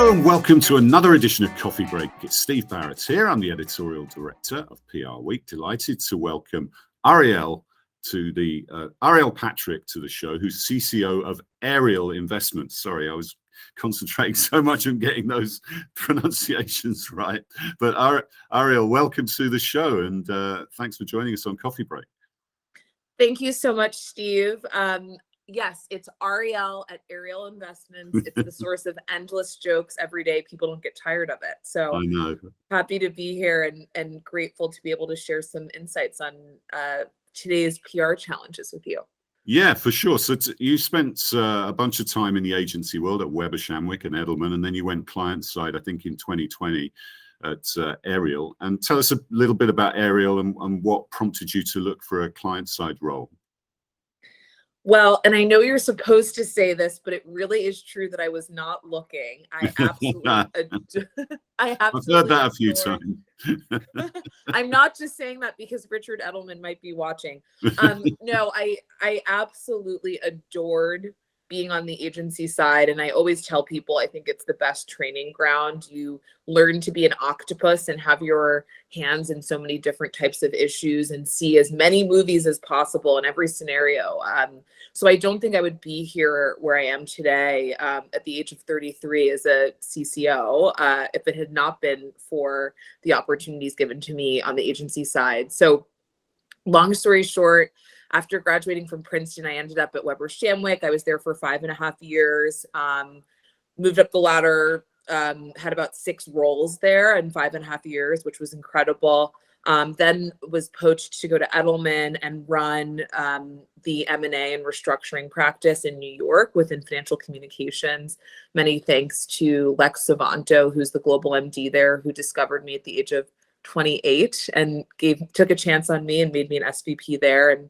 Hello and welcome to another edition of Coffee Break. It's Steve Barrett here. I'm the editorial director of PR Week. Delighted to welcome Arielle to the Arielle Patrick to the show, who's CCO of Ariel Investments. Sorry, I was concentrating so much on getting those pronunciations right. But Arielle, welcome to the show, and thanks for joining us on Coffee Break. Thank you so much, Steve. Yes, it's Arielle at Ariel Investments. It's the source of endless jokes every day. People don't get tired of it. So I know. Happy to be here and grateful to be able to share some insights on today's PR challenges with you. Yeah, for sure. So you spent a bunch of time in the agency world at Weber Shandwick and Edelman, and then you went client side, I think, in 2020 at Ariel. And tell us a little bit about Ariel and what prompted you to look for a client side role. Well, and I know you're supposed to say this, but it really is true that I was not looking. I absolutely, I've heard that a few times. I'm not just saying that because Richard Edelman might be watching. No, I absolutely adored being on the agency side. And I always tell people, I think it's the best training ground. You learn to be an octopus and have your hands in so many different types of issues and see as many movies as possible in every scenario. So I don't think I would be here where I am today at the age of 33 as a CCO if it had not been for the opportunities given to me on the agency side. So long story short, after graduating from Princeton, I ended up at Weber Shandwick. I was there for 5.5 years, moved up the ladder, had about 6 roles there in 5.5 years, which was incredible. Then was poached to go to Edelman and run the M&A and restructuring practice in New York within financial communications. Many thanks to Lex Savanto, who's the global MD there, who discovered me at the age of 28 and took a chance on me and made me an SVP there, and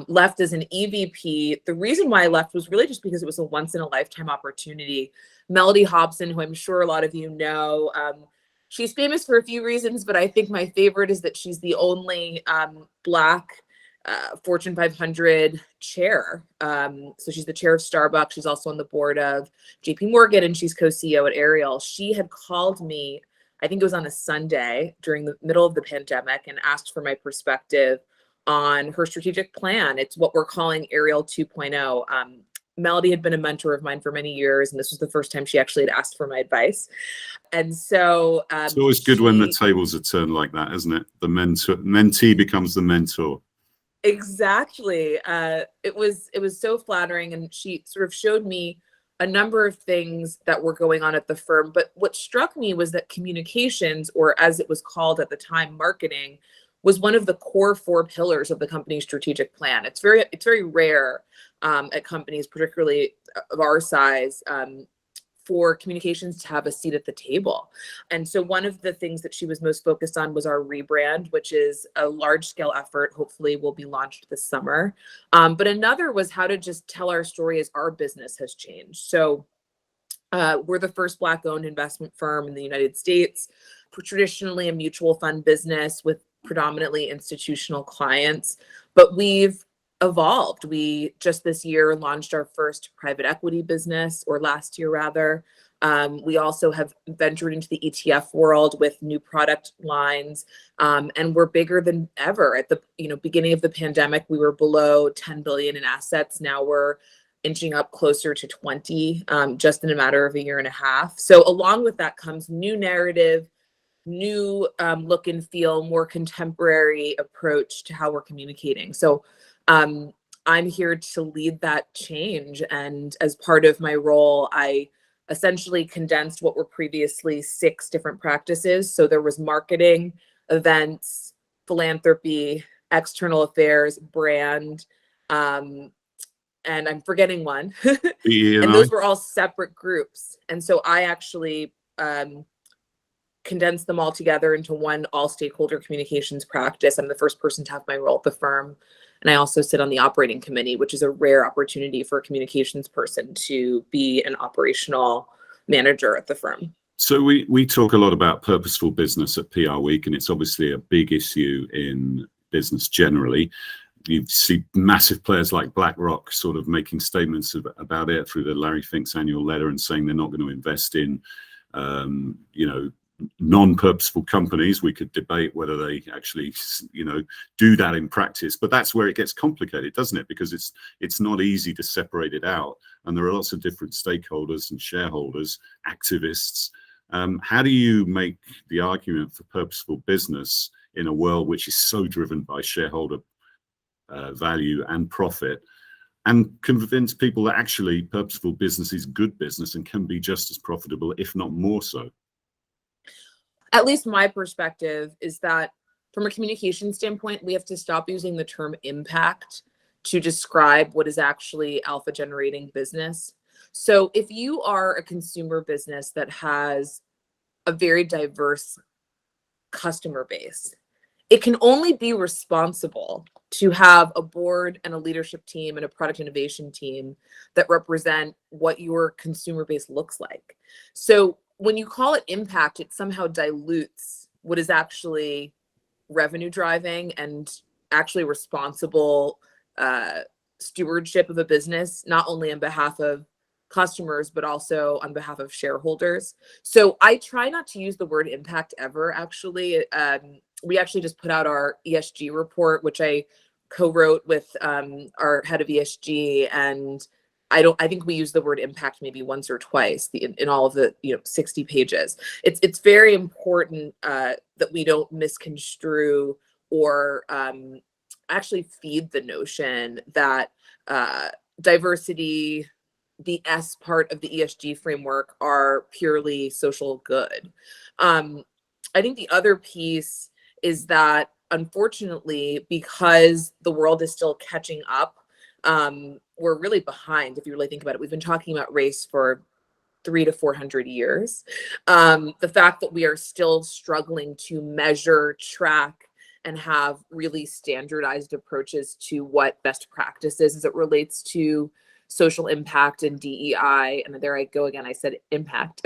left as an EVP. The reason why I left was really just because it was a once in a lifetime opportunity. Melody Hobson, who I'm sure a lot of you know, she's famous for a few reasons, but I think my favorite is that she's the only Black Fortune 500 chair. So she's the chair of Starbucks. She's also on the board of JP Morgan, and she's co-CEO at Ariel. She had called me, I think it was on a Sunday during the middle of the pandemic, and asked for my perspective on her strategic plan. It's what we're calling Ariel 2.0. Melody had been a mentor of mine for many years, and this was the first time she actually had asked for my advice. And so it's always good when the tables are turned like that, isn't it? The mentee becomes the mentor. Exactly. It was so flattering, and she sort of showed me a number of things that were going on at the firm. But what struck me was that communications, or as it was called at the time, marketing, was one of the core 4 pillars of the company's strategic plan. It's very rare at companies, particularly of our size, for communications to have a seat at the table. And so one of the things that she was most focused on was our rebrand, which is a large scale effort, hopefully will be launched this summer. But another was how to just tell our story as our business has changed. So we're the first Black owned investment firm in the United States. We're traditionally a mutual fund business with predominantly institutional clients, but we've evolved. We just this year launched our first private equity business, or last year rather. We also have ventured into the ETF world with new product lines, and we're bigger than ever. At the beginning of the pandemic, we were below 10 billion in assets. Now we're inching up closer to 20, just in a matter of a year and a half. So along with that comes new narrative, new look and feel, more contemporary approach to how we're communicating. So I'm here to lead that change. And as part of my role, I essentially condensed what were previously 6 different practices. So there was marketing, events, philanthropy, external affairs, brand, and I'm forgetting one. And those were all separate groups. And so I actually condensed them all together into one all stakeholder communications practice. I'm the first person to have my role at the firm. And I also sit on the operating committee, which is a rare opportunity for a communications person to be an operational manager at the firm. So we talk a lot about purposeful business at PR Week, and it's obviously a big issue in business generally. You see massive players like BlackRock sort of making statements about it through the Larry Fink's annual letter and saying they're not going to invest in you know, non-purposeful companies. We could debate whether they actually, you know, do that in practice, but that's where it gets complicated, doesn't it? Because it's not easy to separate it out, and there are lots of different stakeholders and shareholders, activists. How do you make the argument for purposeful business in a world which is so driven by shareholder value and profit, and convince people that actually purposeful business is good business and can be just as profitable, if not more so? At least my perspective is that from a communication standpoint, we have to stop using the term impact to describe what is actually alpha generating business. So if you are a consumer business that has a very diverse customer base, it can only be responsible to have a board and a leadership team and a product innovation team that represent what your consumer base looks like. So when you call it impact, it somehow dilutes what is actually revenue driving and actually responsible stewardship of a business, not only on behalf of customers, but also on behalf of shareholders. So I try not to use the word impact ever, actually. We actually just put out our ESG report, which I co-wrote with our head of ESG, and I think we use the word impact maybe once or twice in all of the 60 pages. It's very important that we don't misconstrue or actually feed the notion that diversity, the S part of the ESG framework, are purely social good. I think the other piece is that, unfortunately, because the world is still catching up, we're really behind. If you really think about it, we've been talking about race for 300 to 400 years. The fact that we are still struggling to measure, track, and have really standardized approaches to what best practices as it relates to social impact and DEI, and there I go again, I said impact,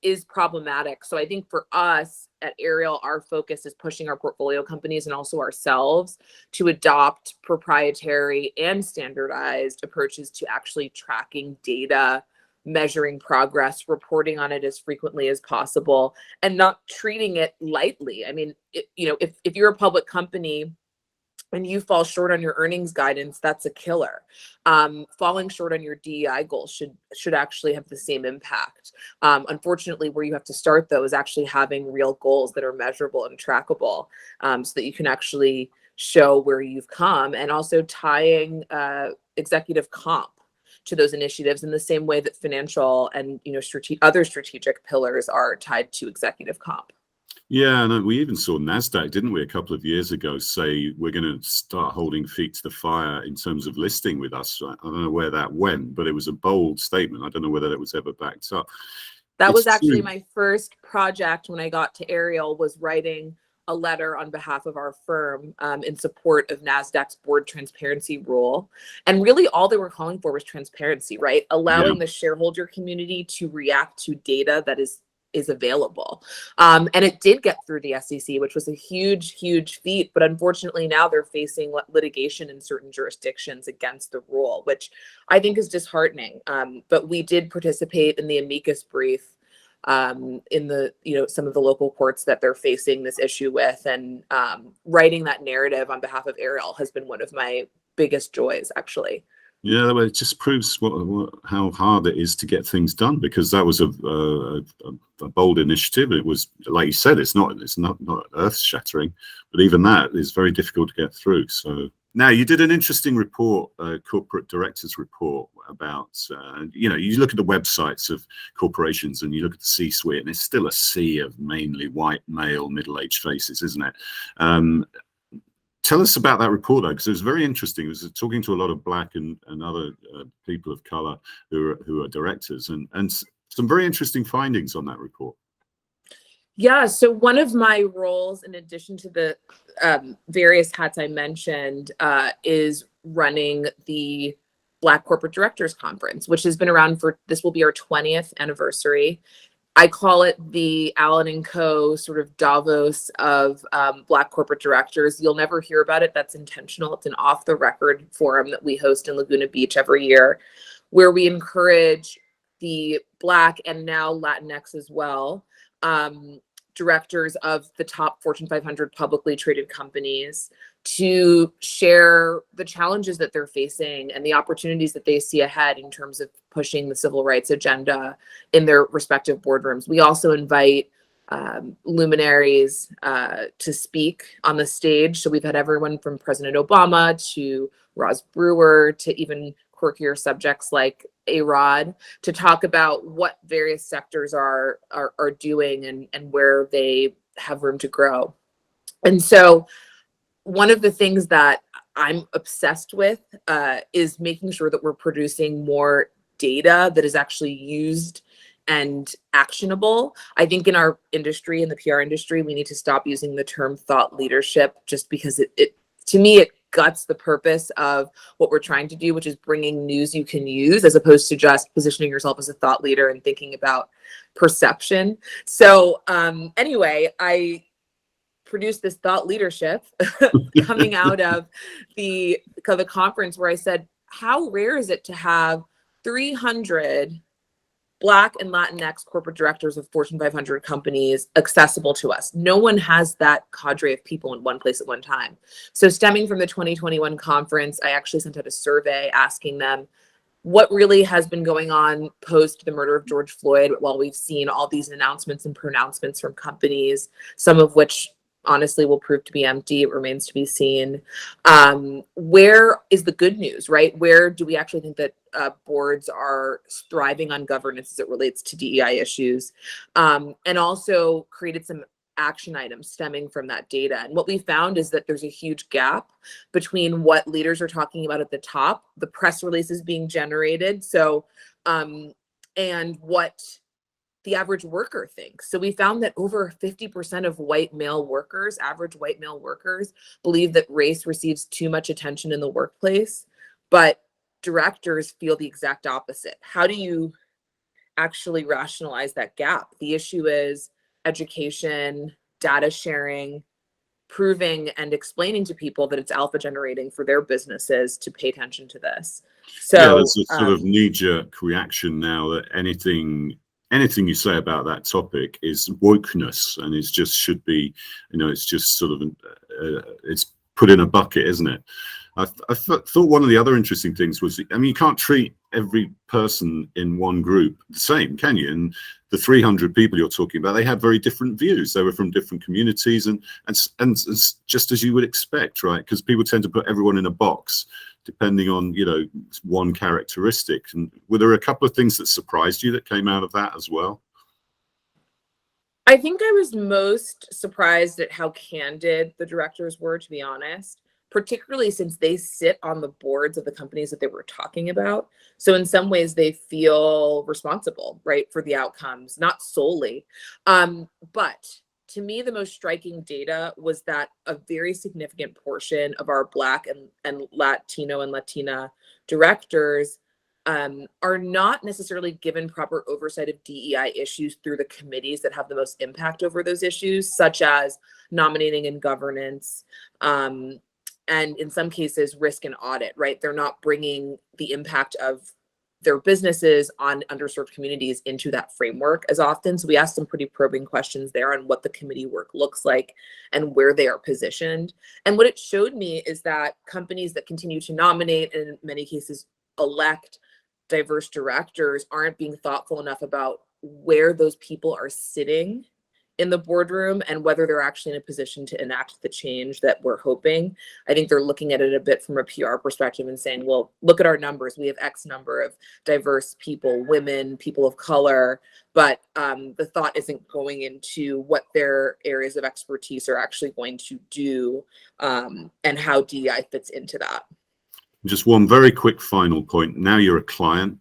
is problematic. So I think for us at Ariel, our focus is pushing our portfolio companies and also ourselves to adopt proprietary and standardized approaches to actually tracking data, measuring progress, reporting on it as frequently as possible, and not treating it lightly. I mean, if you're a public company and you fall short on your earnings guidance, that's a killer. Falling short on your DEI goals should actually have the same impact. Unfortunately, where you have to start, though, is actually having real goals that are measurable and trackable, so that you can actually show where you've come, and also tying executive comp to those initiatives in the same way that financial and other strategic pillars are tied to executive comp. Yeah, and we even saw NASDAQ, didn't we, a couple of years ago, say we're going to start holding feet to the fire in terms of listing with us. I don't know where that went, but it was a bold statement. I don't know whether it was ever backed up. That was actually my first project when I got to Ariel, was writing a letter on behalf of our firm in support of NASDAQ's board transparency rule. And really all they were calling for was transparency, right? Allowing the shareholder community to react to data that is available. And it did get through the SEC, which was a huge, huge feat. But unfortunately, now they're facing litigation in certain jurisdictions against the rule, which I think is disheartening. But we did participate in the amicus brief in the some of the local courts that they're facing this issue with, and writing that narrative on behalf of Ariel has been one of my biggest joys, actually. Yeah, well, it just proves how hard it is to get things done, because that was a bold initiative. It was, like you said, it's not earth-shattering, but even that is very difficult to get through. So now you did an interesting report, corporate directors report, about you look at the websites of corporations and you look at the C-suite, and it's still a sea of mainly white male middle-aged faces, isn't it? Tell us about that report, though, because it was very interesting. It was talking to a lot of Black and other people of color who are directors, and some very interesting findings on that report. Yeah, so one of my roles, in addition to the various hats I mentioned, is running the Black Corporate Directors Conference, which has been around this will be our 20th anniversary. I call it the Allen & Co. sort of Davos of Black corporate directors. You'll never hear about it. That's intentional. It's an off-the-record forum that we host in Laguna Beach every year, where we encourage the Black and now Latinx as well, directors of the top Fortune 500 publicly traded companies to share the challenges that they're facing and the opportunities that they see ahead in terms of pushing the civil rights agenda in their respective boardrooms. We also invite luminaries to speak on the stage. So we've had everyone from President Obama to Roz Brewer to even quirkier subjects like A-Rod to talk about what various sectors are doing and where they have room to grow. And so one of the things that I'm obsessed with is making sure that we're producing more data that is actually used and actionable. I think in our industry, in the PR industry, we need to stop using the term thought leadership just because it to me, it guts the purpose of what we're trying to do, which is bringing news you can use as opposed to just positioning yourself as a thought leader and thinking about perception. So anyway, I produced this thought leadership coming out of the conference where I said, how rare is it to have 300 Black and Latinx corporate directors of Fortune 500 companies accessible to us? No one has that cadre of people in one place at one time. So stemming from the 2021 conference, I actually sent out a survey asking them what really has been going on post the murder of George Floyd, while we've seen all these announcements and pronouncements from companies, some of which honestly will prove to be empty. It remains to be seen. Where is the good news, right? Where do we actually think that boards are thriving on governance as it relates to DEI issues? And also created some action items stemming from that data. And what we found is that there's a huge gap between what leaders are talking about at the top, the press releases being generated, so and what the average worker thinks. So we found that over 50% of white male workers, average white male workers, believe that race receives too much attention in the workplace, but directors feel the exact opposite. How do you actually rationalize that gap? The issue is education, data sharing, proving and explaining to people that it's alpha generating for their businesses to pay attention to this. So yeah, there's a sort of knee-jerk reaction now that anything you say about that topic is wokeness, and it's just should be, it's just sort of it's put in a bucket, isn't it? I thought one of the other interesting things was, you can't treat every person in one group the same, can you? And the 300 people you're talking about, they had very different views. They were from different communities, and just as you would expect, right? Because people tend to put everyone in a box depending on, one characteristic. And were there a couple of things that surprised you that came out of that as well? I think I was most surprised at how candid the directors were, to be honest, particularly since they sit on the boards of the companies that they were talking about. So in some ways they feel responsible, right, for the outcomes, not solely. But to me, the most striking data was that a very significant portion of our Black and Latino and Latina directors are not necessarily given proper oversight of DEI issues through the committees that have the most impact over those issues, such as nominating and governance, and in some cases, risk and audit, right? They're not bringing the impact of their businesses on underserved communities into that framework as often. So we asked some pretty probing questions there on what the committee work looks like and where they are positioned. And what it showed me is that companies that continue to nominate and in many cases elect diverse directors aren't being thoughtful enough about where those people are sitting in the boardroom and whether they're actually in a position to enact the change that we're hoping. I think they're looking at it a bit from a PR perspective and saying, well, look at our numbers. We have X number of diverse people, women, people of color, but the thought isn't going into what their areas of expertise are actually going to do and how DEI fits into that. Just one very quick final point. Now you're a client,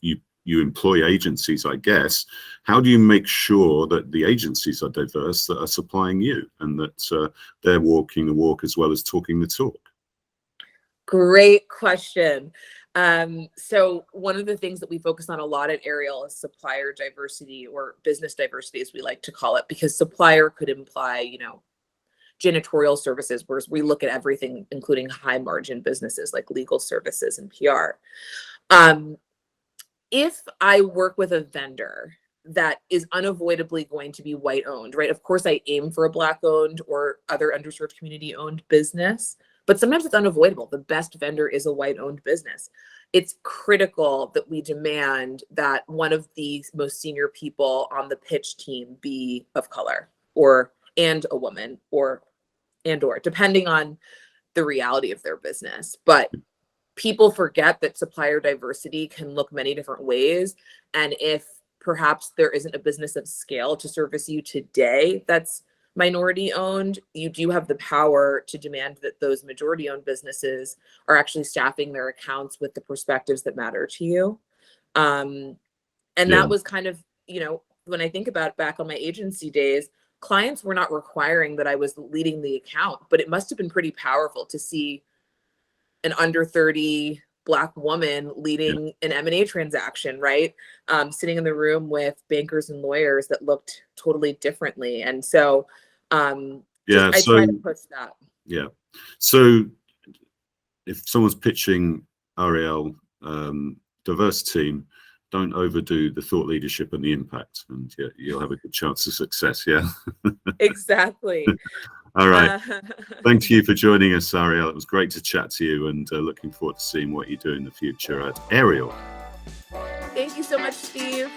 you employ agencies, I guess. How do you make sure that the agencies are diverse that are supplying you and that they're walking the walk as well as talking the talk? Great question. So one of the things that we focus on a lot at Ariel is supplier diversity, or business diversity, as we like to call it, because supplier could imply, janitorial services, whereas we look at everything, including high margin businesses like legal services and PR. if I work with a vendor that is unavoidably going to be white owned, right? Of course, I aim for a Black owned or other underserved community owned business, but sometimes it's unavoidable. The best vendor is a white owned business. It's critical that we demand that one of the most senior people on the pitch team be of color and a woman or depending on the reality of their business. But people forget that supplier diversity can look many different ways. And if perhaps there isn't a business of scale to service you today that's minority owned, you do have the power to demand that those majority owned businesses are actually staffing their accounts with the perspectives that matter to you. And that was kind of, when I think about back on my agency days, clients were not requiring that I was leading the account, but it must have been pretty powerful to see an under 30 Black woman leading an M&A transaction, right? Sitting in the room with bankers and lawyers that looked totally differently. And so I try to push that. Yeah. So if someone's pitching Arielle, diverse team, don't overdo the thought leadership and the impact, and you'll have a good chance of success. Yeah. Exactly. All right. Thank you for joining us, Arielle. It was great to chat to you, and looking forward to seeing what you do in the future at Ariel. Thank you so much, Steve.